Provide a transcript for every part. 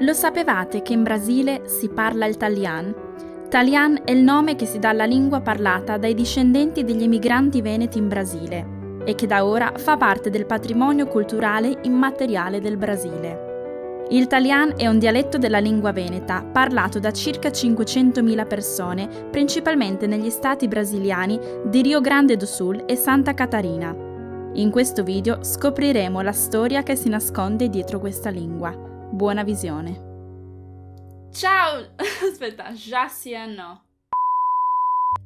Lo sapevate che in Brasile si parla il Talian? Talian è il nome che si dà alla lingua parlata dai discendenti degli emigranti veneti in Brasile e che da ora fa parte del patrimonio culturale immateriale del Brasile. Il Talian è un dialetto della lingua veneta parlato da circa 500.000 persone, principalmente negli stati brasiliani di Rio Grande do Sul e Santa Catarina. In questo video scopriremo la storia che si nasconde dietro questa lingua. Buona visione. Ciao! Aspetta, Jassiano.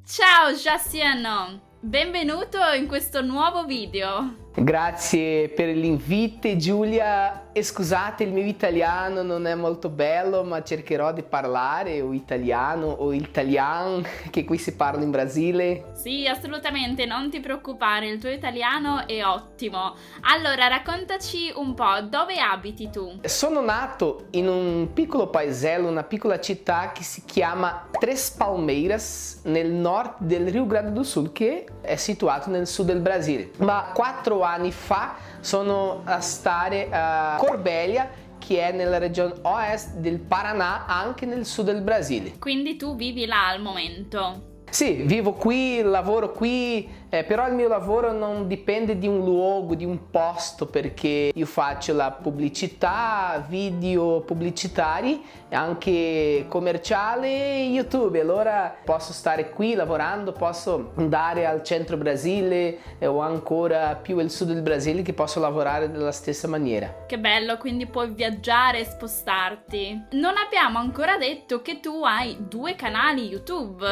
Ciao Jassiano! Benvenuto in questo nuovo video. Grazie per l'invito, Giulia. E scusate, il mio italiano non è molto bello, ma cercherò di parlare o italiano o il Talian, che qui si parla in Brasile. Sì, assolutamente, non ti preoccupare, il tuo italiano è ottimo. Allora, raccontaci un po', dove abiti tu? Sono nato in un piccolo paesello, una piccola città che si chiama Três Palmeiras, nel nord del Rio Grande do Sul, che è situato nel sud del Brasile. Ma 4 anni fa sono a stare a Corbélia, che è nella regione oest del Paraná, anche nel sud del Brasile. Quindi tu vivi là al momento? Sì, vivo qui, lavoro qui, però il mio lavoro non dipende di un luogo, di un posto, perché io faccio la pubblicità, video pubblicitari, anche commerciale e YouTube. Allora posso stare qui lavorando, posso andare al centro Brasile o ancora più al sud del Brasile, che posso lavorare della stessa maniera. Che bello, quindi puoi viaggiare e spostarti. Non abbiamo ancora detto che tu hai 2 canali YouTube.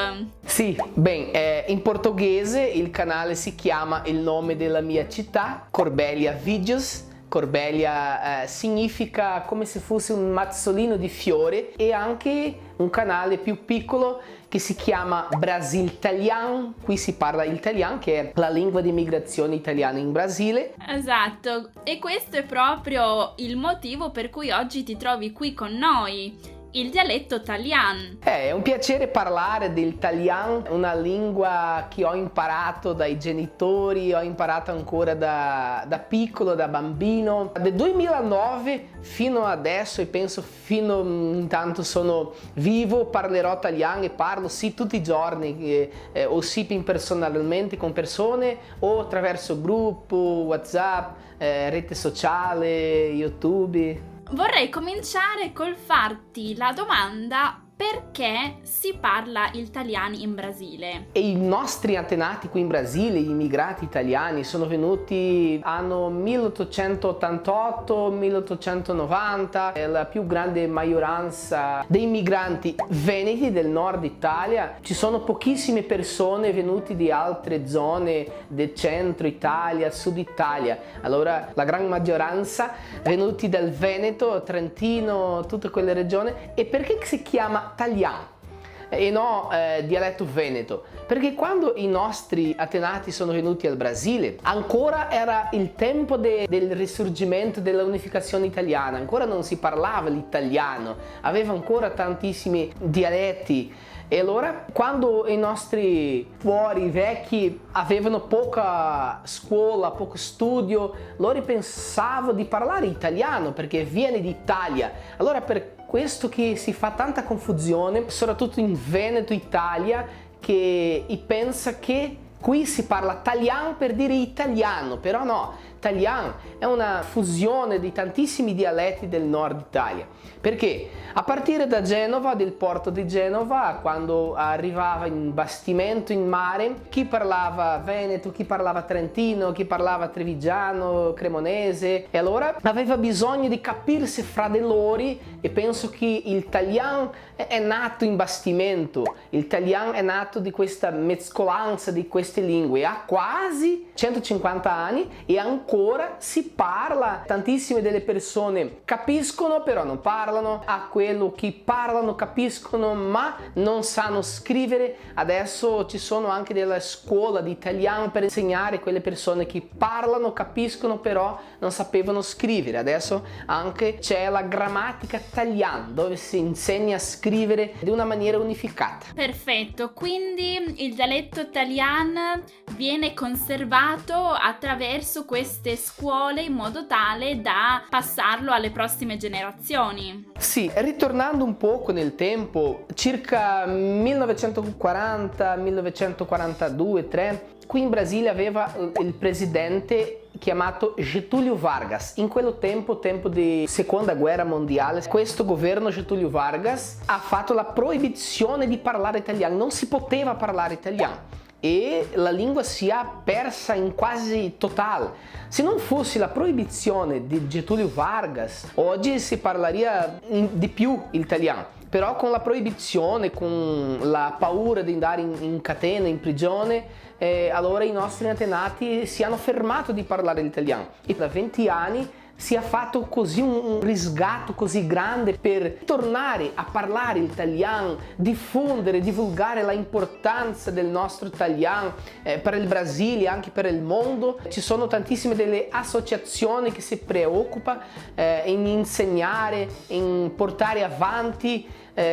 Sì, in portoghese il canale si chiama il nome della mia città, Corbélia Vídeos. Corbélia significa come se fosse un mazzolino di fiore, e anche un canale più piccolo che si chiama Brasil Talian. Qui si parla il Talian, che è la lingua di migrazione italiana in Brasile. Esatto, e questo è proprio il motivo per cui oggi ti trovi qui con noi. Il dialetto Talian. È un piacere parlare del Talian, una lingua che ho imparato dai genitori, ho imparato ancora da piccolo, da bambino. Dal 2009 fino adesso, e penso fino intanto sono vivo, parlerò Talian e parlo sì tutti i giorni, o sì personalmente con persone o attraverso gruppo, WhatsApp, rete sociale, YouTube. Vorrei cominciare col farti la domanda: perché si parla il Talian in Brasile? E i nostri antenati qui in Brasile, gli immigrati italiani, sono venuti anno 1888-1890. È la più grande maggioranza dei migranti veneti del nord Italia. Ci sono pochissime persone venute di altre zone del centro Italia, sud Italia. Allora la gran maggioranza venuti dal Veneto, Trentino, tutte quelle regioni. E perché si chiama Talian e no dialetto veneto? Perché quando i nostri antenati sono venuti al Brasile ancora era il tempo del risorgimento della unificazione italiana, ancora non si parlava l'italiano, aveva ancora tantissimi dialetti. E allora quando i nostri fuori vecchi avevano poca scuola, poco studio, loro pensavano di parlare italiano perché viene d'Italia. Allora per questo che si fa tanta confusione, soprattutto in Veneto, Italia, che pensa che qui si parla Talian per dire italiano, però no. Talian è una fusione di tantissimi dialetti del nord Italia. Perché a partire da Genova, del porto di Genova, quando arrivava in bastimento in mare, chi parlava veneto, chi parlava trentino, chi parlava trevigiano, cremonese, e allora aveva bisogno di capirsi fra di loro, e penso che il Talian è nato in bastimento. Il Talian è nato di questa mescolanza di queste lingue. Ha quasi 150 anni e ancora si parla. Tantissime delle persone capiscono però non parlano, a quello che parlano capiscono ma non sanno scrivere. Adesso ci sono anche delle scuole di italiano per insegnare a quelle persone che parlano, capiscono però non sapevano scrivere. Adesso anche c'è la grammatica italiana, dove si insegna a scrivere di una maniera unificata. Perfetto, quindi il dialetto Talian viene conservato attraverso questa queste scuole in modo tale da passarlo alle prossime generazioni. Sì, ritornando un poco nel tempo, circa 1940-1942-3, qui in Brasile aveva il presidente chiamato Getúlio Vargas. In quello tempo di seconda guerra mondiale, questo governo Getúlio Vargas ha fatto la proibizione di parlare italiano, non si poteva parlare italiano e la lingua si è persa in quasi totale. Se non fosse la proibizione di Getúlio Vargas, oggi si parlaria di più l'italiano. Però con la proibizione, con la paura di andare in catena, in prigione, allora i nostri antenati si hanno fermato di parlare l'italiano. E da 20 anni si è fatto così un riscatto così grande per tornare a parlare italiano, diffondere, divulgare l'importanza del nostro italiano per il Brasile e anche per il mondo. Ci sono tantissime delle associazioni che si preoccupano in insegnare, in portare avanti.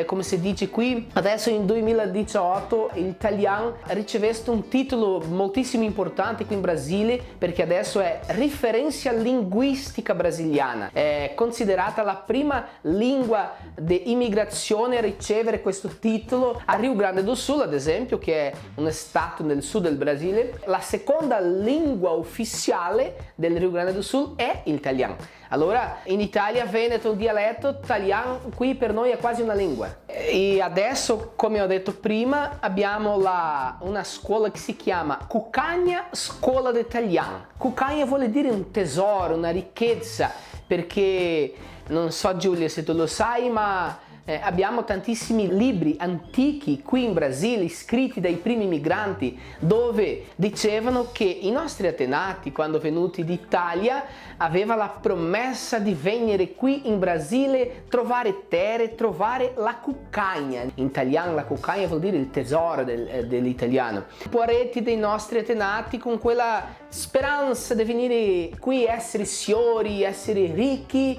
Come si dice qui, adesso in 2018 l'italiano ha ricevuto un titolo moltissimo importante qui in Brasile perché adesso è referenza linguistica brasiliana, è considerata la prima lingua di immigrazione a ricevere questo titolo a Rio Grande do Sul, ad esempio, che è un stato nel sud del Brasile. La seconda lingua ufficiale del Rio Grande do Sul è l'italiano. Allora in Italia Veneto un dialetto, italiano qui per noi è quasi una lingua. E adesso, come ho detto prima, abbiamo una scuola che si chiama Cucagna Scuola d'Italiano. Cucagna vuol dire un tesoro, una ricchezza, perché non so Giulia se tu lo sai, ma abbiamo tantissimi libri antichi qui in Brasile scritti dai primi migranti dove dicevano che i nostri antenati quando venuti d'Italia aveva la promessa di venire qui in Brasile, trovare terre, trovare la cuccagna. In italiano la cuccagna vuol dire il tesoro dell'italiano. Poretti dei nostri antenati con quella speranza di venire qui, essere signori, essere ricchi.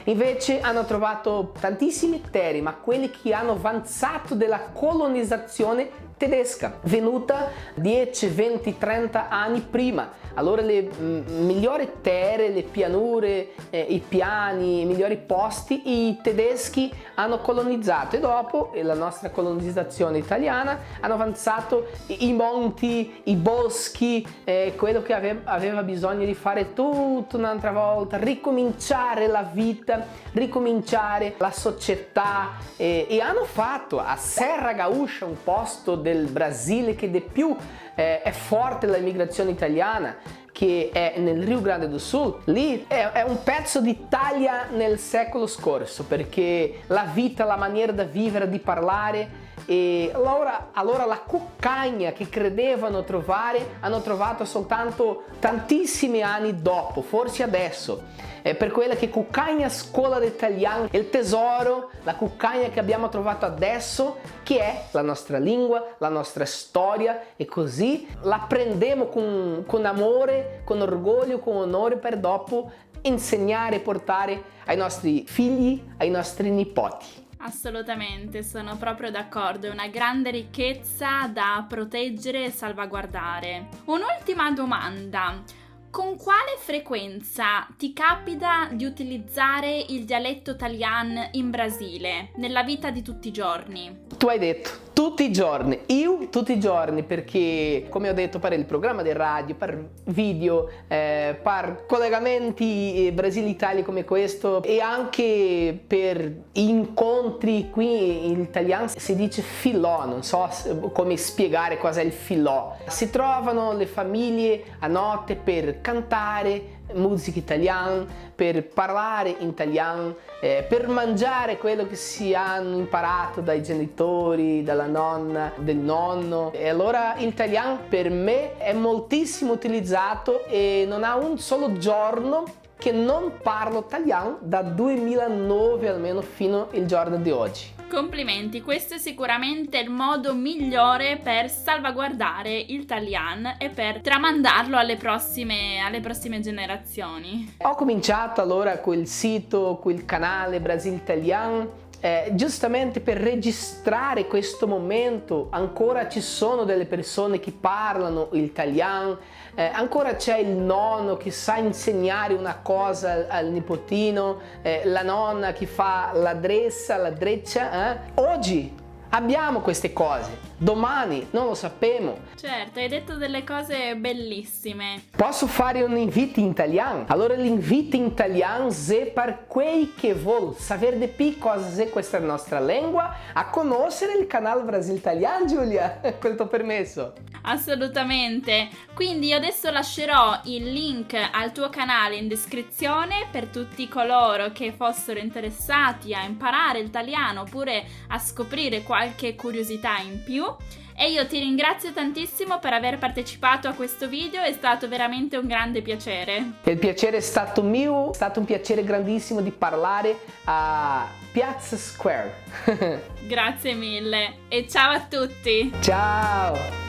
Invece hanno trovato tantissimi terri, ma quelli che hanno avanzato della colonizzazione tedesca, venuta 10, 20, 30 anni prima. Allora le migliori terre, le pianure, i piani, i migliori posti i tedeschi hanno colonizzato e dopo la nostra colonizzazione italiana hanno avanzato i monti, i boschi, quello che aveva bisogno di fare tutto un'altra volta, ricominciare la vita, ricominciare la società e hanno fatto a Serra Gaúcha, un posto del Brasile che di più è forte l'immigrazione italiana, che è nel Rio Grande do Sul. Lì è un pezzo d'Italia nel secolo scorso, perché la vita, la maniera di vivere, di parlare. E allora la cuccagna che credevano trovare hanno trovato soltanto tantissimi anni dopo, forse adesso. È per quella che Cucagna Scuola d'Italiano, il tesoro, la cuccagna che abbiamo trovato adesso, che è la nostra lingua, la nostra storia, e così la prendiamo con amore, con orgoglio, con onore per dopo insegnare e portare ai nostri figli, ai nostri nipoti. Assolutamente, sono proprio d'accordo, è una grande ricchezza da proteggere e salvaguardare. Un'ultima domanda: con quale frequenza ti capita di utilizzare il dialetto italiano in Brasile, nella vita di tutti i giorni? Tu hai detto tutti i giorni, io tutti i giorni, perché come ho detto per il programma di radio, per video, per collegamenti Brasile-Italia come questo e anche per incontri qui in italiano si dice filò, non so come spiegare cos'è il filò. Si trovano le famiglie a notte per cantare musica italiana, per parlare in italiano, per mangiare quello che si hanno imparato dai genitori, dalla nonna, del nonno. E allora l'italiano per me è moltissimo utilizzato e non ha un solo giorno che non parlo italiano da 2009 almeno fino al giorno di oggi. Complimenti, questo è sicuramente il modo migliore per salvaguardare il italiano e per tramandarlo alle prossime generazioni. Ho cominciato allora quel sito, quel canale Brasile Italiano giustamente per registrare questo momento. Ancora ci sono delle persone che parlano italiano, ancora c'è il nonno che sa insegnare una cosa al nipotino, la nonna che fa la dreccia. Oggi abbiamo queste cose, domani non lo sappiamo. Certo, hai detto delle cose bellissime. Posso fare un invito in italiano? Allora l'invito in italiano è per quei che vuol sapere di più cosa è questa nostra lingua, a conoscere il canale Brasil Italiano, Giulia, con il tuo permesso. Assolutamente, quindi io adesso lascerò il link al tuo canale in descrizione per tutti coloro che fossero interessati a imparare l'italiano oppure a scoprire qualche curiosità in più. E io ti ringrazio tantissimo per aver partecipato a questo video, è stato veramente un grande piacere. Il piacere è stato mio, è stato un piacere grandissimo di parlare a Piazza Square. Grazie mille e ciao a tutti! Ciao!